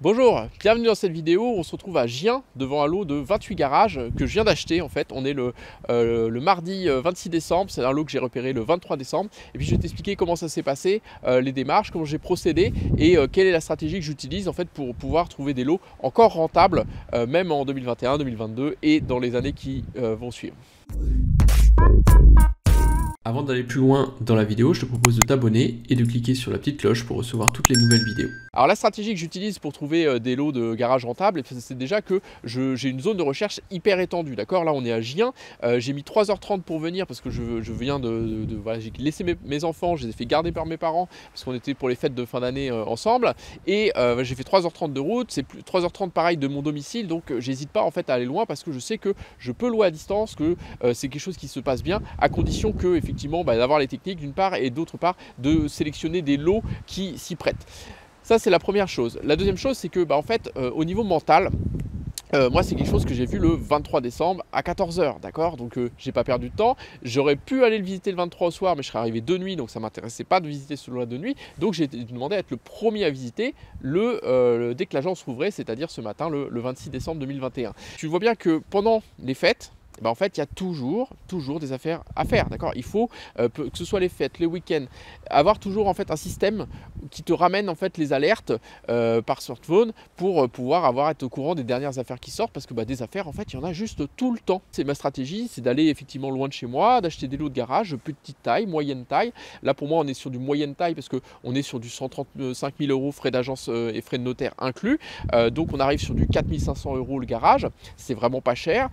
Bonjour, bienvenue dans cette vidéo. On se retrouve à Gien devant un lot de 28 garages que je viens d'acheter. En fait, on est le mardi 26 décembre. C'est un lot que j'ai repéré le 23 décembre. Et puis je vais t'expliquer comment ça s'est passé, les démarches, comment j'ai procédé et quelle est la stratégie que j'utilise en fait pour pouvoir trouver des lots encore rentables, même en 2021, 2022 et dans les années qui vont suivre. Avant d'aller plus loin dans la vidéo, je te propose de t'abonner et de cliquer sur la petite cloche pour recevoir toutes les nouvelles vidéos. Alors la stratégie que j'utilise pour trouver des lots de garage rentables, c'est déjà que j'ai une zone de recherche hyper étendue. D'accord, là on est à Gien, j'ai mis 3h30 pour venir parce que je viens voilà, j'ai laissé mes enfants, je les ai fait garder par mes parents parce qu'on était pour les fêtes de fin d'année ensemble. Et j'ai fait 3h30 de route, c'est 3h30 pareil de mon domicile, donc j'hésite pas en fait à aller loin parce que je sais que je peux louer à distance, que c'est quelque chose qui se passe bien, à condition que effectivement d'avoir les techniques d'une part et d'autre part de sélectionner des lots qui s'y prêtent. Ça c'est la première chose. La deuxième chose c'est que en fait au niveau mental, moi c'est quelque chose que j'ai vu le 23 décembre à 14h, d'accord. Donc j'ai pas perdu de temps. J'aurais pu aller le visiter le 23 au soir, mais je serais arrivé de nuit, donc ça m'intéressait pas de visiter ce lot de nuit. Donc j'ai demandé à être le premier à visiter dès que l'agence rouvrait, c'est-à-dire ce matin le 26 décembre 2021. Tu vois bien que pendant les fêtes, en fait, il y a toujours des affaires à faire, d'accord. Il faut, que ce soit les fêtes, les week-ends, avoir toujours en fait un système qui te ramène en fait les alertes par smartphone pour pouvoir être au courant des dernières affaires qui sortent, parce que des affaires en fait il y en a juste tout le temps. C'est ma stratégie, c'est d'aller effectivement loin de chez moi, d'acheter des lots de garage, petite taille, moyenne taille. Là pour moi on est sur du moyenne taille parce qu'on est sur du 135 000 € frais d'agence et frais de notaire inclus. Donc on arrive sur du 4 500 € le garage, c'est vraiment pas cher,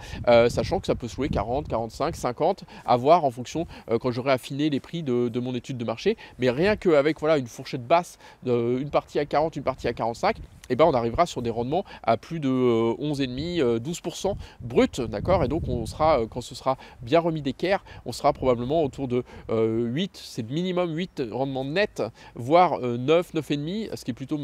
sachant que ça peut se louer 40, 45, 50, à voir en fonction quand j'aurai affiné les prix de mon étude de marché. Mais rien qu'avec voilà, une fourchette basse, une partie à 40, une partie à 45, on arrivera sur des rendements à plus de 11,5, 12% brut, d'accord. Et donc on sera, quand ce sera bien remis d'équerre, on sera probablement autour de 8, c'est le minimum 8 rendements net, voire 9, 9,5, ce qui est plutôt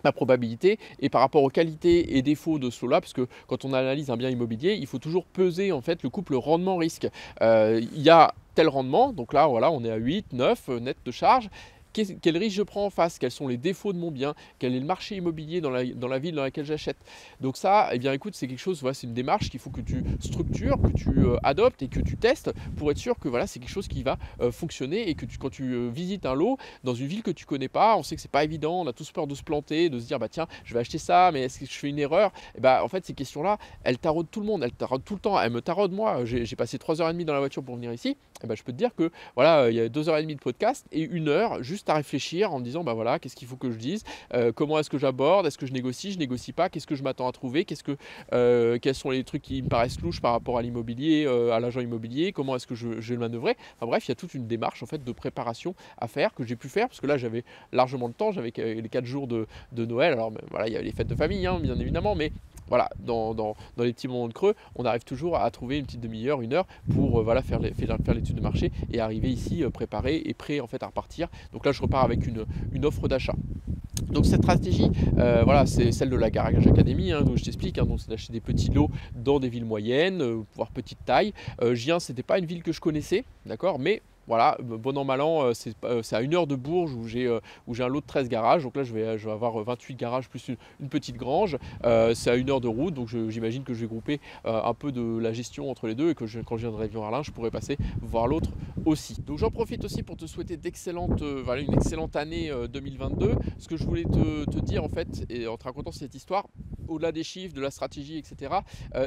ma probabilité. Et par rapport aux qualités et défauts de ce lot-là, parce que quand on analyse un bien immobilier, il faut toujours peser en fait le couple rendement-risque. Il y a tel rendement, donc là voilà, on est à 8, 9 net de charge. Quel risque je prends en face? Quels sont les défauts de mon bien? Quel est le marché immobilier dans la ville dans laquelle j'achète? Donc ça, écoute, c'est quelque chose, voilà, c'est une démarche qu'il faut que tu structures, que tu adoptes et que tu testes pour être sûr que voilà, c'est quelque chose qui va fonctionner et que quand tu visites un lot dans une ville que tu connais pas, on sait que c'est pas évident, on a tous peur de se planter, de se dire tiens, je vais acheter ça, mais est-ce que je fais une erreur? Et en fait, ces questions-là, elles taraudent tout le monde, elles taraudent tout le temps, elles me taraudent moi. J'ai passé 3h30 dans la voiture pour venir ici. Je peux te dire que voilà, il y a 2h30 de podcast et 1 heure juste à réfléchir en me disant voilà, qu'est-ce qu'il faut que je dise, comment est-ce que j'aborde, est-ce que je négocie pas, qu'est-ce que je m'attends à trouver, quels sont les trucs qui me paraissent louches par rapport à l'immobilier, à l'agent immobilier, comment est-ce que je vais le manœuvrer. Enfin bref, il y a toute une démarche en fait de préparation à faire que j'ai pu faire parce que là j'avais largement le temps, j'avais les 4 jours de Noël. Alors voilà, il y a les fêtes de famille bien évidemment, mais voilà, dans les petits moments de creux, on arrive toujours à trouver une petite demi-heure, 1 heure pour voilà, faire l'étude de marché et arriver ici préparé et prêt en fait à repartir. Donc là je repars avec une offre d'achat. Donc cette stratégie, voilà, c'est celle de la Garage Academy, donc je t'explique, donc c'est d'acheter des petits lots dans des villes moyennes, voire petite taille. Gien, c'était pas une ville que je connaissais, d'accord, mais voilà, bon an mal an, c'est à 1 heure de Bourges où j'ai un lot de 13 garages. Donc là, je vais avoir 28 garages plus une petite grange. C'est à 1 heure de route, donc j'imagine que je vais grouper un peu de la gestion entre les deux et que quand je viendrai voir l'un, je pourrai passer voir l'autre aussi. Donc j'en profite aussi pour te souhaiter voilà, une excellente année 2022. Ce que je voulais te dire en fait, et en te racontant cette histoire, au-delà des chiffres, de la stratégie, etc.,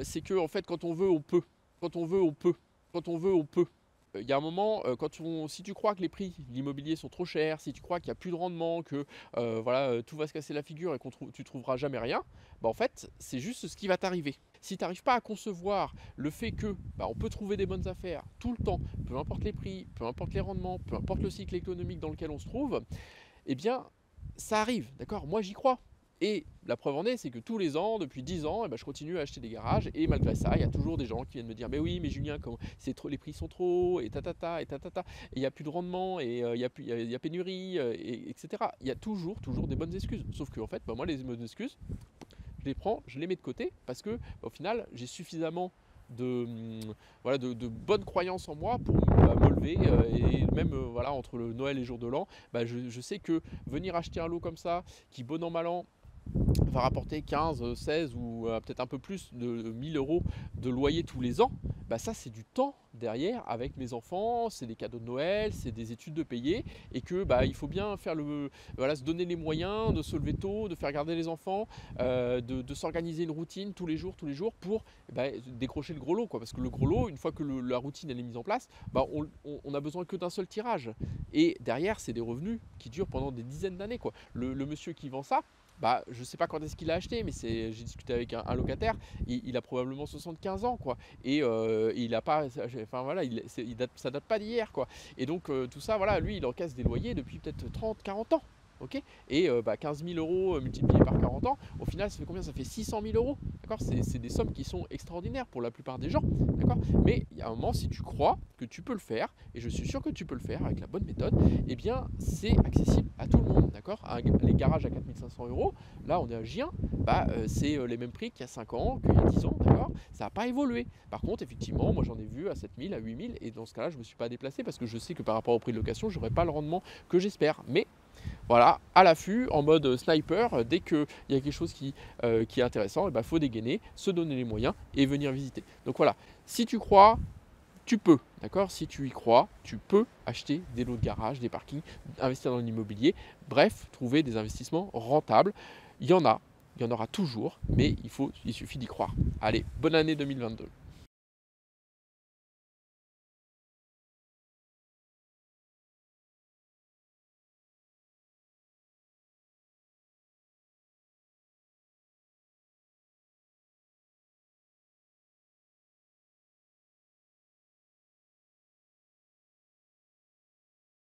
c'est que en fait, quand on veut, on peut. Quand on veut, on peut. Quand on veut, on peut. Il y a un moment, si tu crois que les prix de l'immobilier sont trop chers, si tu crois qu'il n'y a plus de rendement, que voilà, tout va se casser la figure et tu trouveras jamais rien, en fait, c'est juste ce qui va t'arriver. Si tu n'arrives pas à concevoir le fait que on peut trouver des bonnes affaires tout le temps, peu importe les prix, peu importe les rendements, peu importe le cycle économique dans lequel on se trouve, eh bien, ça arrive, d'accord? Moi, j'y crois. Et la preuve en est, c'est que tous les ans, depuis 10 ans, je continue à acheter des garages. Et malgré ça, il y a toujours des gens qui viennent me dire mais oui, mais Julien, les prix sont trop, et tatata, et tatata, et il n'y a plus de rendement, et il y a pénurie, etc. Il y a toujours des bonnes excuses. Sauf que en fait, moi, les bonnes excuses, je les prends, je les mets de côté, parce que au final, j'ai suffisamment voilà, de bonnes croyances en moi pour me lever et même voilà, entre le Noël et le jour de l'an, je sais que venir acheter un lot comme ça qui bon an mal an va rapporter 15, 16 ou peut-être un peu plus de 1000 € de loyer tous les ans, bah ça c'est du temps derrière avec mes enfants, c'est des cadeaux de Noël, c'est des études de payer, et que bah, il faut bien faire voilà, se donner les moyens de se lever tôt, de faire garder les enfants, de s'organiser une routine tous les jours pour bah, décrocher le gros lot, quoi. Parce que le gros lot, une fois que la routine elle est mise en place, bah, on a besoin que d'un seul tirage, et derrière c'est des revenus qui durent pendant des dizaines d'années, quoi. Le monsieur qui vend ça, bah, je sais pas quand est-ce qu'il a acheté, mais j'ai discuté avec un locataire, il a probablement 75 ans, quoi. Et il a pas, enfin voilà, ça date pas d'hier, quoi. Et donc tout ça, voilà, lui, il encaisse des loyers depuis peut-être 30, 40 ans. Ok. Et bah, 15 000 € multipliés par 40 ans, au final, ça fait combien? Ça fait 600 000 €. D'accord. C'est des sommes qui sont extraordinaires pour la plupart des gens. D'accord. Mais il y a un moment, si tu crois que tu peux le faire, et je suis sûr que tu peux le faire avec la bonne méthode, eh bien, c'est accessible à tout le monde. D'accord. Les garages à 4 500 €, là, on est à Gien, bah, c'est les mêmes prix qu'il y a 5 ans, qu'il y a 10 ans. D'accord. Ça n'a pas évolué. Par contre, effectivement, moi, j'en ai vu à 7 000, à 8 000, et dans ce cas-là, je ne me suis pas déplacé parce que je sais que par rapport au prix de location, je n'aurai pas le rendement que j'espère. Mais voilà, à l'affût, en mode sniper, dès qu'il y a quelque chose qui est intéressant, il faut dégainer, se donner les moyens et venir visiter. Donc voilà, si tu crois, tu peux, d'accord. Si tu y crois, tu peux acheter des lots de garage, des parkings, investir dans l'immobilier, bref, trouver des investissements rentables. Il y en a, il y en aura toujours, mais il suffit d'y croire. Allez, bonne année 2022.